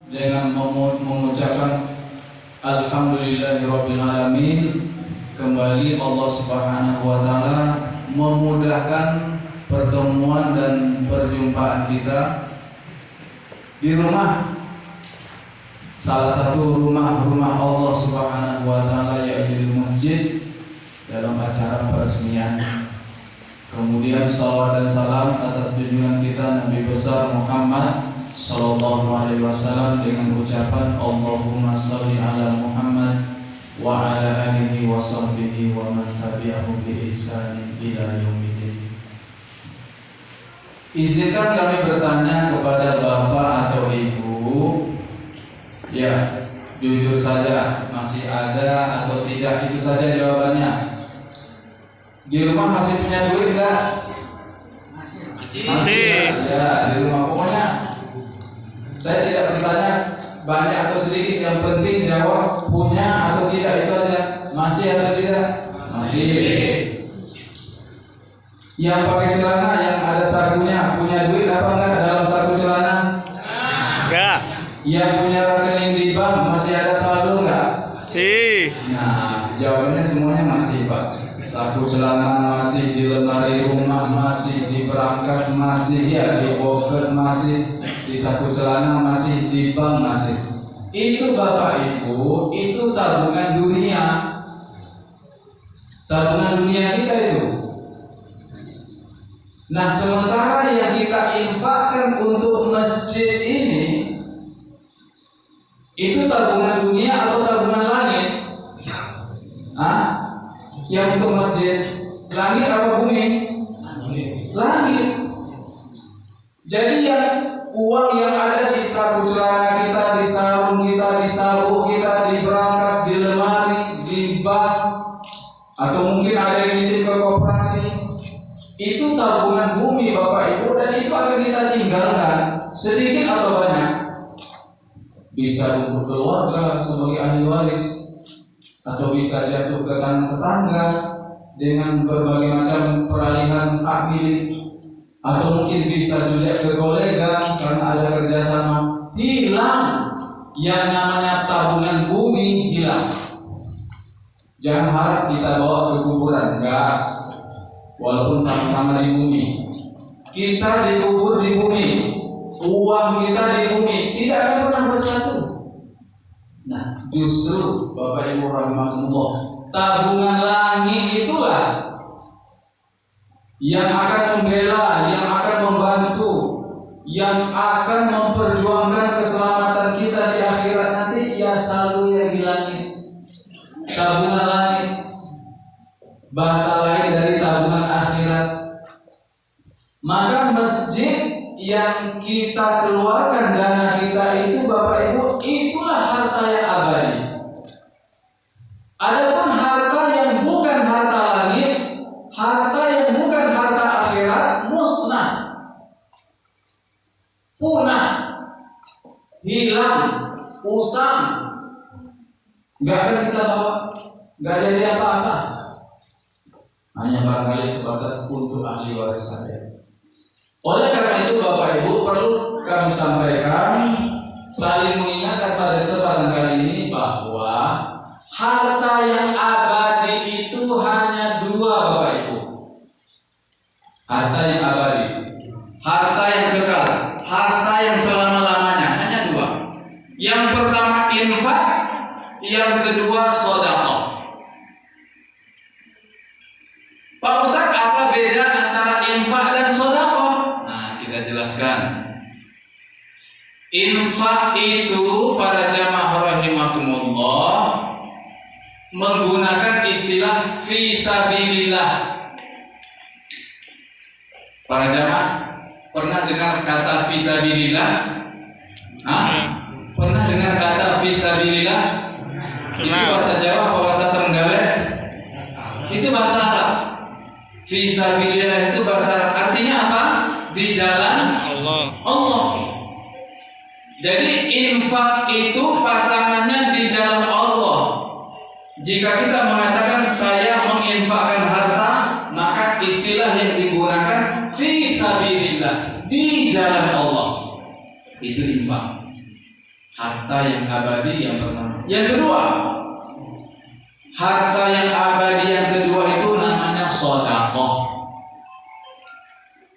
dengan mengucapkan Alhamdulillahirabbil alamin. Kembali Allah Subhanahu wa taala memudahkan pertemuan dan perjumpaan kita di rumah, salah satu rumah Allah Subhanahu wa taala, yaitu masjid, dalam acara peresmian. Kemudian salawat dan salam atas junjungan kita Nabi besar Muhammad sallallahu alaihi wasallam dengan ucapan Allahumma shalli ala Muhammad wa ala alihi wa sahbihi wa man tabi'ahu bi ihsan ila yaumil. Izinkan kami bertanya kepada Bapak atau Ibu, ya, jujur saja, masih ada atau tidak, itu saja jawabannya. Di rumah masih punya duit enggak? Masih. Ya, di rumah. Pokoknya saya tidak bertanya banyak atau sedikit, yang penting jawab punya atau tidak, itu aja. Masih atau tidak? Masih. Yang pakai celana yang ada sakunya punya duit apa enggak dalam saku celana? Enggak. Yang punya rekening di bank masih ada saldo enggak? Masih. Nah, jawabannya semuanya masih, Pak. Saku celana masih, di lemari rumah masih, di berangkas masih, ya, di pocket masih, di saku celana masih, di bank masih. Itu Bapak Ibu, itu tabungan dunia. Tabungan dunia kita itu. Nah, sementara yang kita infakkan untuk masjid ini, itu tabungan dunia atau tabungan langit? Hah? Yang untuk masjid, langit apa bumi? Langit. Jadi yang uang yang ada di saku celana kita, di sarung kita, di sabuk kita, di berangkas, di lemari, di bank, atau mungkin ada yang nitip ke koperasi, itu tabungan bumi Bapak Ibu, dan itu akan kita tinggalkan sedikit atau banyak. Bisa untuk keluarga sebagai ahli waris, atau bisa jatuh ke tangan tetangga dengan berbagai macam peralihan hak milik, atau mungkin bisa juga ke kolega karena ada kerjasama. Hilang yang namanya tabungan bumi, hilang. Jangan harap kita bawa ke kuburan, enggak. Walaupun sama-sama di bumi, kita dikubur di bumi, uang kita di bumi, tidak akan pernah bersatu. Nah, justru Bapak Ibu rahimakumullah, tabungan langit itulah yang akan membela, yang akan membantu, yang akan memperjuangkan keselamatan kita di akhirat nanti, ya selalu yang di langit. Tabungan langit, bahasa lain dari tabungan akhirat. Maka masjid yang kita keluarkan dana kita itu Bapak Ibu, itulah harta yang abadi. Adapun harta yang bukan harta langit, harta yang bukan harta akhirat, musnah, punah, hilang, usang, nggak akan kita bawa, nggak jadi apa-apa. Hanya barangkali sebatas untuk ahli waris saja. Oleh karena itu Bapak Ibu, perlu kami sampaikan, saling mengingatkan pada kesempatan kali ini bahwa harta yang abadi itu hanya dua Bapak Ibu. Harta yang abadi, harta yang kekal, harta yang selama-lamanya, hanya dua. Yang pertama infak, yang kedua sedekah. Pak Ustaz, apa beda antara infak dan sedekah? Jelaskan. Infak itu para jamaah rahimakumullah menggunakan istilah fisabilillah. Para jamaah pernah dengar kata fisabilillah? Pernah dengar kata fisabilillah? Itu bahasa Jawa atau bahasa Trenggalek? Itu bahasa Arab. Fisabilillah itu bahasa Arab. Artinya apa? Di jalan Allah. Jadi infak itu pasangannya di jalan Allah. Jika kita mengatakan saya menginfakkan harta, maka istilah yang digunakan fi sabilillah, di jalan Allah. Itu infak. Harta yang abadi yang pertama. Yang kedua, harta yang abadi yang kedua itu namanya sedekah.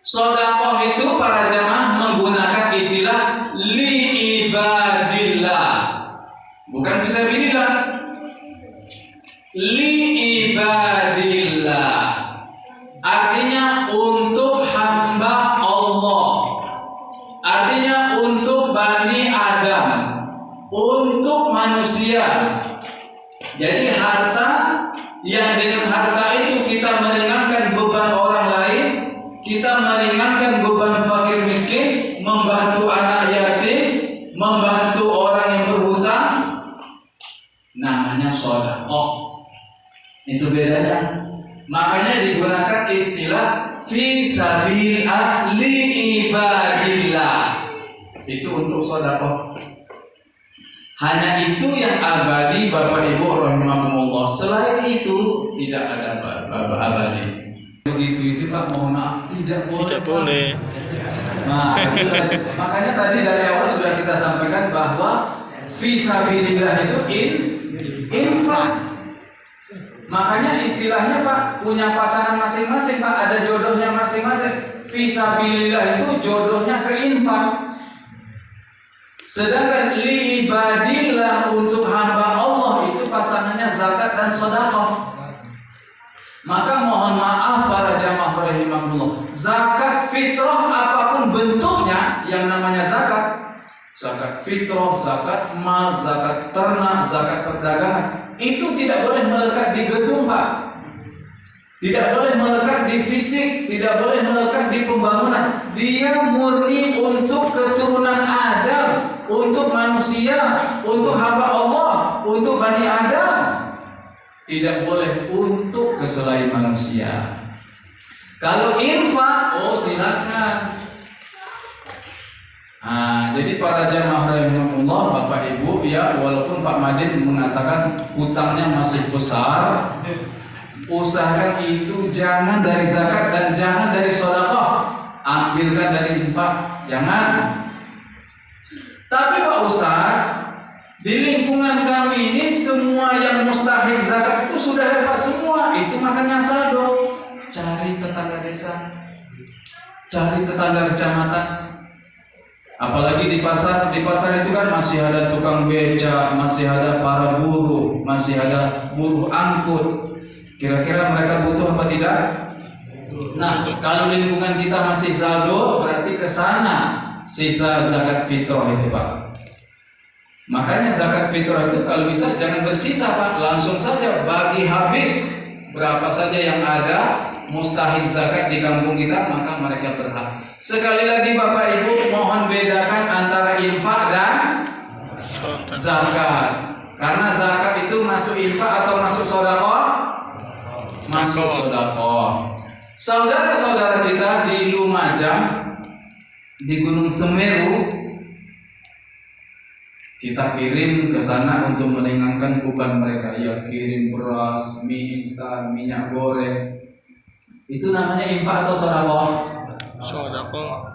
Sedekah itu para jamaah menggunakan istilah li ibadillah. Bukan fisabilillah. Li ibadillah. Artinya untuk hamba Allah. Artinya untuk Bani Adam, untuk manusia. Jadi harta yang dengan harta itu kita meringankan beban orang lain, kita meringankan beban fakir miskin, membantu anak yatim, membantu orang yang berhutang, namanya sedekah. Itu bedanya. Makanya digunakan istilah fi sabilillah li ibadillah. Itu untuk sedekah. Hanya itu yang abadi Bapak Ibu rahimakumullah. Selain itu tidak ada abadi. Begitu itu Pak, mohon maaf tidak boleh. Tidak boleh. Nah, makanya tadi dari awal sudah kita sampaikan bahwa fi sabilillah itu infak. Makanya istilahnya Pak punya pasangan masing-masing Pak, ada jodohnya masing-masing. Fisabilillah itu jodohnya ke infak. Sedangkan li ibadillah untuk hamba Allah itu pasangannya zakat dan sedekah. Maka mohon maaf para jamaah rahimahullah, zakat fitrah apapun bentuknya yang namanya zakat, zakat fitrah, zakat mal, zakat ternak, zakat perdagangan, itu tidak boleh melekat di gedung Pak. Tidak boleh melekat di fisik, tidak boleh melekat di pembangunan. Dia murni untuk keturunan Adam, untuk manusia, untuk hamba Allah, untuk Bani Adam. Tidak boleh untuk keselain manusia. Kalau infak, oh silakan. Jadi para jamaah rahimahullah, Bapak Ibu ya, walaupun Pak Madin mengatakan hutangnya masih besar, usahakan itu jangan dari zakat dan jangan dari sedekah, ambilkan dari infak, jangan. Tapi Pak Ustaz, di lingkungan kami ini semua yang mustahik zakat itu sudah dapat semua, itu makanya saldo. Cari tetangga desa, cari tetangga kecamatan. Apalagi di pasar itu kan masih ada tukang beca, masih ada para buruh, masih ada buruh angkut. Kira-kira mereka butuh apa tidak? Nah, kalau lingkungan kita masih saldo, berarti ke sana sisa zakat fitrah itu Pak. Makanya zakat fitrah itu kalau bisa jangan bersisa Pak, langsung saja bagi habis berapa saja yang ada mustahik zakat di kampung kita, maka mereka berhak. Sekali lagi Bapak Ibu mohon bedakan antara infak dan zakat. Karena zakat itu masuk infak atau masuk sedekah? Masuk sedekah. Saudara-saudara kita di Lumajang, di Gunung Semeru, kita kirim ke sana untuk meringankan beban mereka. Ya kirim beras, mie instan, minyak goreng. Itu namanya infak atau sedekah? Sedekah.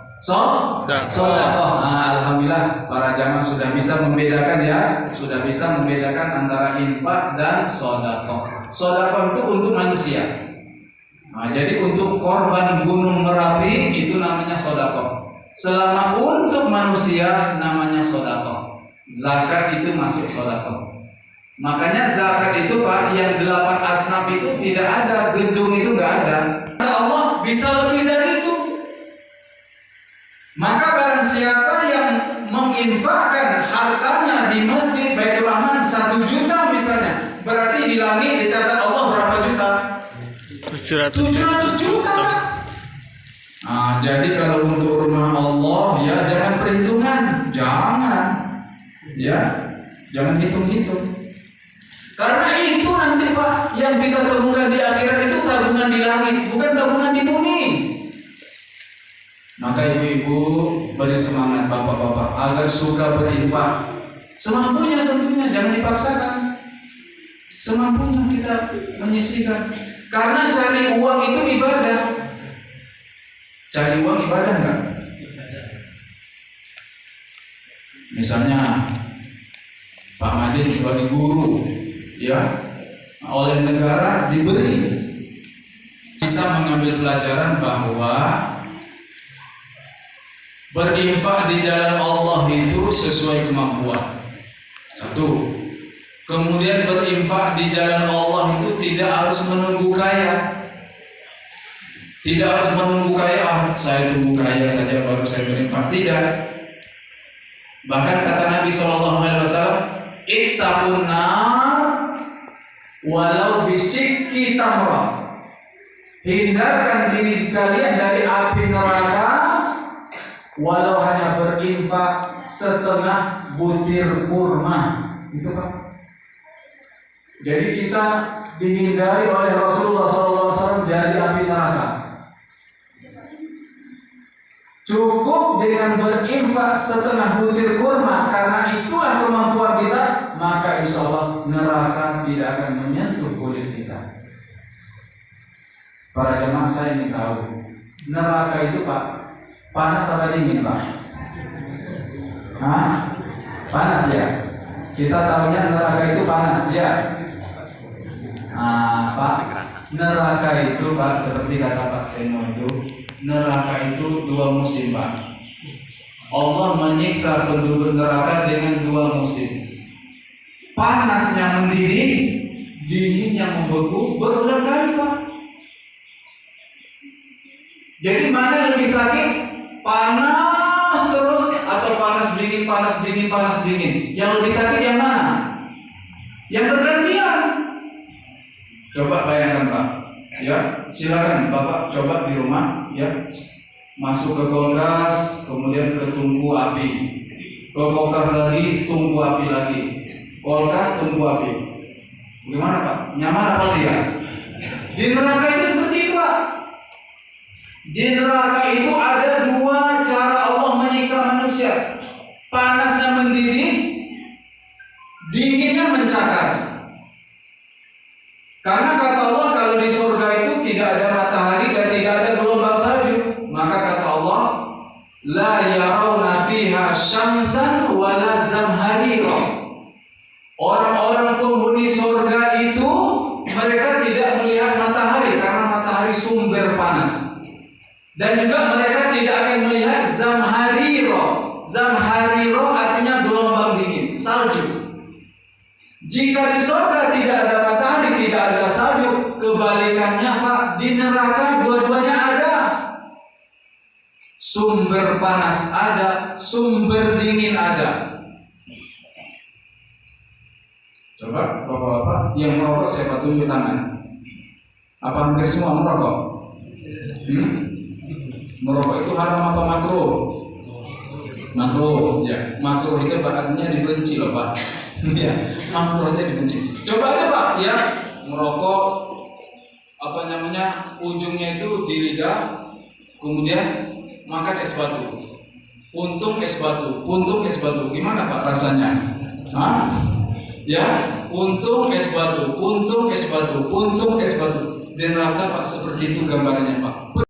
Alhamdulillah para jamaah sudah bisa membedakan ya, sudah bisa membedakan antara infak dan sedekah. Sedekah itu untuk manusia. Jadi untuk korban Gunung Merapi itu namanya sedekah. Selama untuk manusia namanya sedekah. Zakat itu masuk sedekah. Makanya zakat itu Pak, yang 8 asnaf itu tidak ada, gedung itu nggak ada. Allah bisa lebih dari itu. Maka barang siapa yang menginfakkan hartanya di masjid Baitur Rahman 1 juta misalnya, berarti di langit dicatat Allah berapa juta? 700 juta. Jadi kalau untuk rumah Allah ya jangan perhitungan, jangan hitung-hitung. Karena itu nanti Pak yang kita temukan di akhirat itu tabungan di langit, bukan tabungan di bumi. Maka ibu-ibu beri semangat bapak-bapak agar suka berinfak. Semampunya tentunya, jangan dipaksakan. Semampunya kita menyisihkan. Karena cari uang itu ibadah. Cari uang ibadah enggak? Misalnya Pak Madin sebagai guru, ya, oleh negara diberi, bisa mengambil pelajaran bahwa berinfak di jalan Allah itu sesuai kemampuan. Satu. Kemudian berinfak di jalan Allah itu tidak harus menunggu kaya. Tidak harus menunggu kaya, saya tunggu kaya saja baru saya berinfak. Tidak. Bahkan kata Nabi SAW, ittaqun nar walau bisikki tamrah. Hindarkan diri kalian dari api neraka walau hanya berinfak setengah butir kurma. Itu Pak. Jadi kita dihindari oleh Rasulullah SAW dari api neraka. Cukup dengan berinfak setengah butir kurma, karena itulah kemampuan kita, maka insya Allah neraka tidak akan menyentuh kulit kita. Para jemaah, saya ingin tahu, neraka itu Pak, panas apa dingin Pak? Hah? Panas ya? Kita tahunya neraka itu panas ya? Pak, neraka itu Pak, seperti kata Pak Seno itu, neraka itu dua musim Pak. Allah menyiksa penduduk neraka dengan dua musim. Panasnya mendidih, dinginnya membeku, berulang kali Pak. Jadi mana lebih sakit? Panas terus atau panas dingin, panas dingin, panas dingin? Yang lebih sakit yang mana? Yang bergantian. Coba bayangkan Pak, ya, silakan Bapak coba di rumah, ya, masuk ke kulkas, kemudian ke tungku api, ke kulkas lagi, tungku api lagi, kulkas, tungku api. Bagaimana Pak? Nyaman apa tidak? Di neraka itu seperti itu Pak. Di neraka itu ada dua cara Allah menyiksa manusia. Panasnya mendidih, dinginnya mencakar. Karena kata Allah kalau di surga itu tidak ada matahari dan tidak ada gelombang salju, maka kata Allah, la yarawna fiha syamsan wala zamharira. Orang-orang penghuni surga itu mereka tidak melihat matahari karena matahari sumber panas. Dan juga mereka tidak akan melihat zamharira. Zamharira artinya gelombang dingin, salju. Jika di surga tidak ada matahari, tidak ada salju, kebalikannya Pak, di neraka dua-duanya ada. Sumber panas ada, sumber dingin ada. Coba Bapak-bapak yang merokok saya tunjuk tangan. Apa hampir semua merokok? Merokok itu haram apa makro? Makro, ya. Makro itu artinya dibenci loh Pak. Ya, makro aja dibenci. Coba aja Pak, ya, merokok apa namanya, ujungnya itu di lidah, kemudian makan es batu. Puntung es batu, puntung es batu. Gimana Pak rasanya? Hah? Ya, puntung es batu, puntung es batu, puntung es batu. Di neraka Pak seperti itu gambarannya Pak.